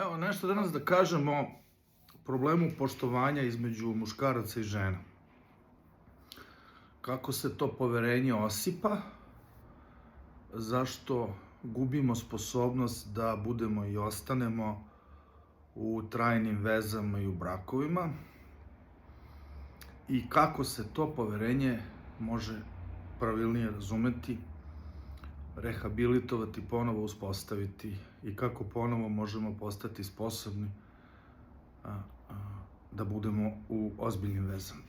Evo, nešto danas da kažemo o problemu poštovanja između muškaraca i žena. Kako se to poverenje osipa, zašto gubimo sposobnost da budemo i ostanemo u trajnim vezama i u brakovima i kako se to poverenje može pravilnije razumeti, rehabilitovati, ponovo uspostaviti i kako ponovo možemo postati sposobni da budemo u ozbiljnim vezama.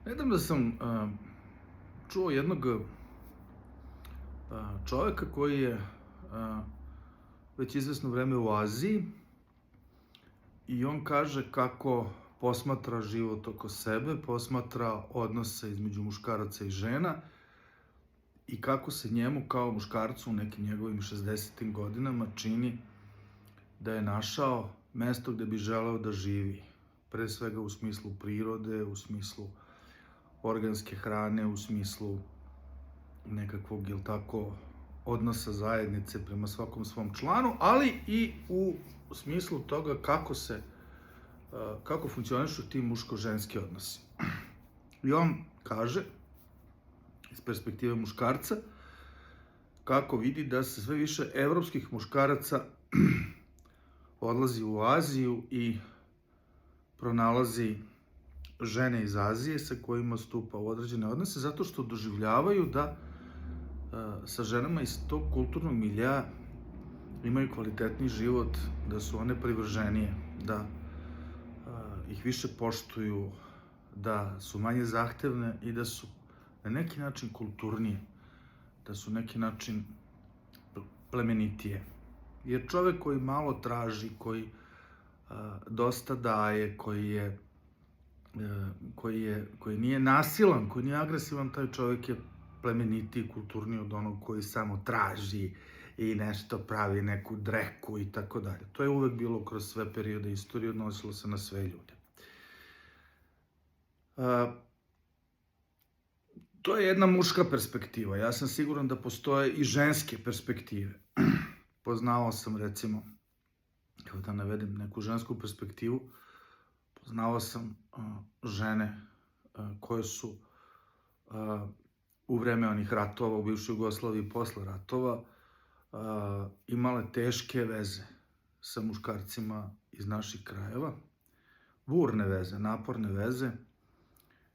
Nedavno sam čuo jednog čoveka koji je već izvesno vreme u Aziji i on kaže kako posmatra život oko sebe, posmatra odnose između muškaraca i žena i kako se njemu kao muškarcu u nekim njegovim 60. godinama čini da je našao mesto gde bi želeo da živi. Pre svega u smislu prirode, u smislu organske hrane, u smislu nekakvog, odnosa zajednice prema svakom svom članu, ali i u smislu toga kako funkcionišu ti muško-ženski odnosi. I on kaže, iz perspektive muškarca, kako vidi da se sve više evropskih muškaraca odlazi u Aziju i pronalazi žene iz Azije sa kojima stupa u određene odnose, zato što doživljavaju da sa ženama iz tog kulturnog miljea imaju kvalitetniji život, da su one privrženije, da ih više poštuju, da su manje zahtevne i da su na neki način kulturnije, da su na neki način plemenitije. Jer čovek koji malo traži, koji dosta daje, koji nije nasilan, koji nije agresivan, taj čovek je plemenitiji, kulturniji od onog koji samo traži i nešto pravi, neku dreku i tako dalje. To je uvek bilo kroz sve periode istorije, odnosilo se na sve ljude. To je jedna muška perspektiva. Ja sam siguran da postoje i ženske perspektive. Poznao sam, recimo, evo da navedem neku žensku perspektivu, poznao sam žene koje su u vreme onih ratova u bivšoj Jugoslaviji, posle ratova, imale teške veze sa muškarcima iz naših krajeva, burne veze, naporne veze,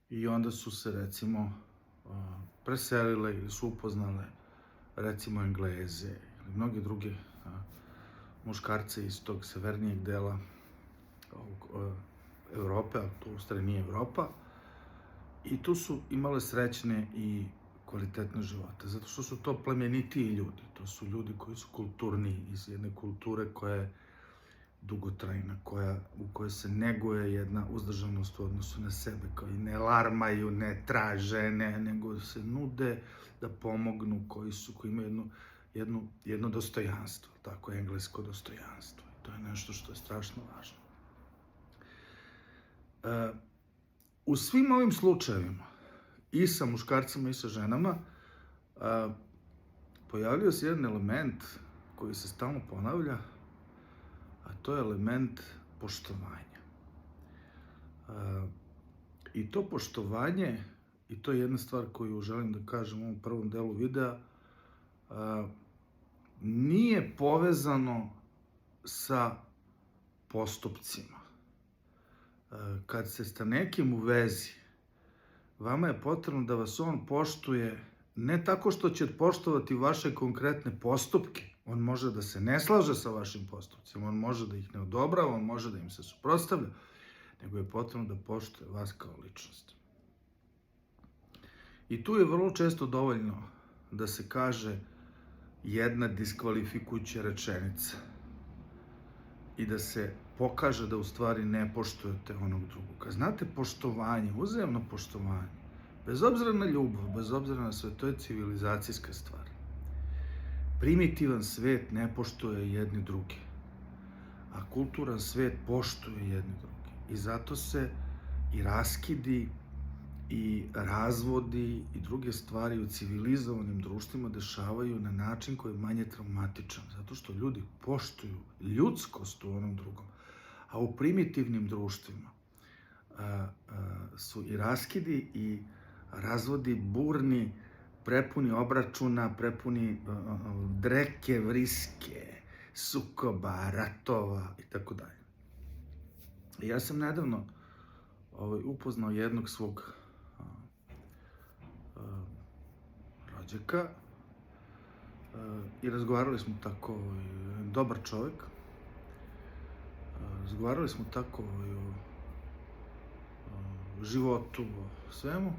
i onda su se, recimo, preselile ili su upoznale, recimo, Engleze ili mnoge druge muškarce iz tog severnijeg dela Evrope, a to u stvari nije Evropa, i tu su imale srećne i kvalitetne živote, zato što su to plemenitiji ljudi, to su ljudi koji su kulturniji, iz jedne kulture koja je dugotrajna, u kojoj se neguje jedna uzdržanost u odnosu na sebe, koji ne larmaju, ne traže, nego se nude da pomognu, koji imaju jedno dostojanstvo, tako englesko dostojanstvo. To je nešto što je strašno važno. U svim ovim slučajevima, i sa muškarcima i sa ženama, pojavljuje se jedan element koji se stalno ponavlja, a to je element poštovanja. I to poštovanje, i to je jedna stvar koju želim da kažem u ovom prvom delu videa, nije povezano sa postupcima. Kad ste sa nekim u vezi, vama je potrebno da vas on poštuje ne tako što će poštovati vaše konkretne postupke. On može da se ne slaže sa vašim postupcima, on može da ih ne odobrava, on može da im se suprotstavlja, nego je potrebno da poštuje vas kao ličnost. I tu je vrlo često dovoljno da se kaže jedna diskvalifikujuća rečenica i da se pokaže da u stvari ne poštujete onog drugog. Kad znate poštovanje, uzajamno poštovanje, bez obzira na ljubav, bez obzira na sve, to je civilizacijska stvar. Primitivan svet ne poštuje jedni drugi, a kulturan svet poštuje jedni drugi. I zato se i raskidi i razvodi i druge stvari u civilizovanim društvima dešavaju na način koji je manje traumatičan, zato što ljudi poštuju ljudskost u onom drugom. A u primitivnim društvima su i raskidi i razvodi burni, prepuni obračuna, prepuni dreke, vriske, sukoba, ratova i tako dalje. Ja sam nedavno upoznao jednog svog rođaka i razgovarali smo tako, dobar čovjek, razgovarali smo tako o životu, o svemu.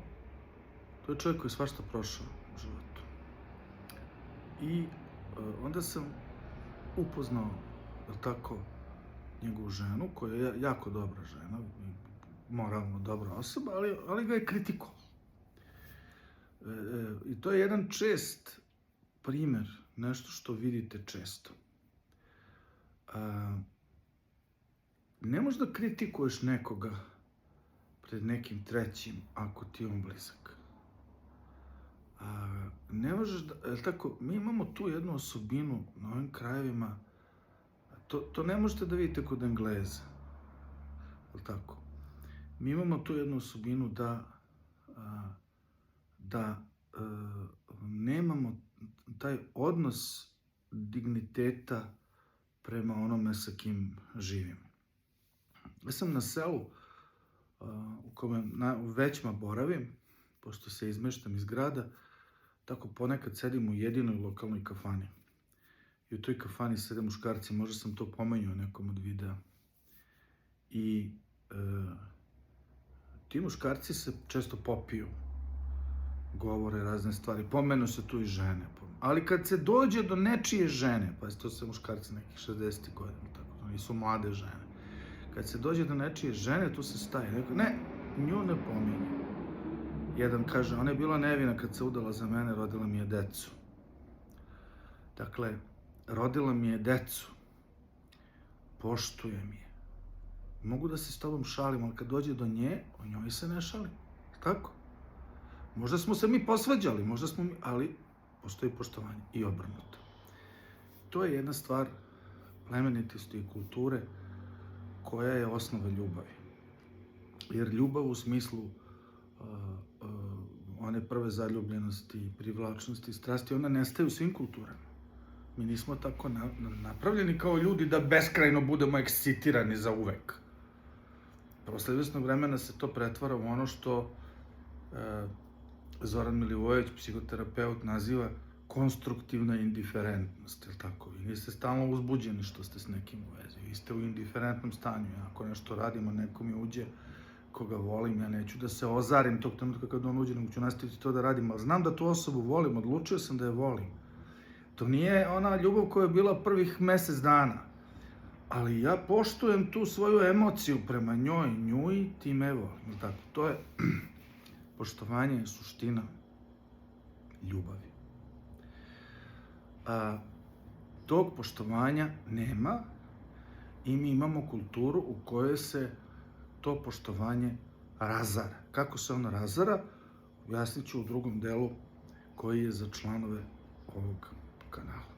To je čovjek koji je svašta prošao u životu. I onda sam upoznao, tako, njegovu ženu, koja je jako dobra žena, moralno dobra osoba, ali ga je kritikovao. I to je jedan čest primer, nešto što vidite često. Ne možeš da kritikuješ nekoga pred nekim trećim ako ti je on blizak. Ne možeš da, tako, mi imamo tu jednu osobinu na ovim krajevima, to ne možete da vidite kod Engleza, tako? Mi imamo tu jednu osobinu da nemamo taj odnos digniteta prema onome sa kim živimo. Ja sam na selu u kome većma boravim, pošto se izmeštam iz grada, tako ponekad sedim u jedinoj lokalnoj kafani. I u toj kafani sede muškarci, možda sam to pomenuo nekom od videa. I ti muškarci se često popiju, govore razne stvari, pomenu se tu i žene. Ali kad se dođe do nečije žene, pa to se muškarci nekih 60 godina, tako, to nisu mlade žene. Kad se dođe do nečije žene, tu se staje. Neko, ne, nju ne pominje. Jedan kaže, ona je bila nevina kad se udala za mene, rodila mi je decu. Dakle, rodila mi je decu, poštuje mi je. Mogu da se s tobom šalim, ali kad dođe do nje, o njoj se ne šalim. Tako? Možda smo se mi posvađali, ali postoji poštovanje i obrnuto. To je jedna stvar plemenitosti i kulture koja je osnova ljubavi. Jer ljubav u smislu one prve zaljubljenosti, privlačnosti, strasti, ona nestaje u svim kulturama. Mi nismo tako napravljeni kao ljudi da beskrajno budemo ekscitirani za uvek. Posle izvesnog vremena se to pretvara u ono što Zoran Milivojević, psihoterapeut, naziva konstruktivna indiferentnost, je li tako? Vi niste stalno uzbuđeni što ste s nekim u vezi, vi ste u indiferentnom stanju. Ako nešto radimo, neko mi uđe, koga volim, ja neću da se ozarim tog trenutka kad on uđe, nego ću nastaviti to da radim, ali znam da tu osobu volim, odlučio sam da je volim. To nije ona ljubav koja je bila prvih mesec dana, ali ja poštujem tu svoju emociju prema njoj, nju i time je volim, tako? To je poštovanje, suština ljubavi. Tog poštovanja nema i mi imamo kulturu u kojoj se to poštovanje razara. Kako se ono razara, objasnit ću u drugom delu koji je za članove ovog kanala.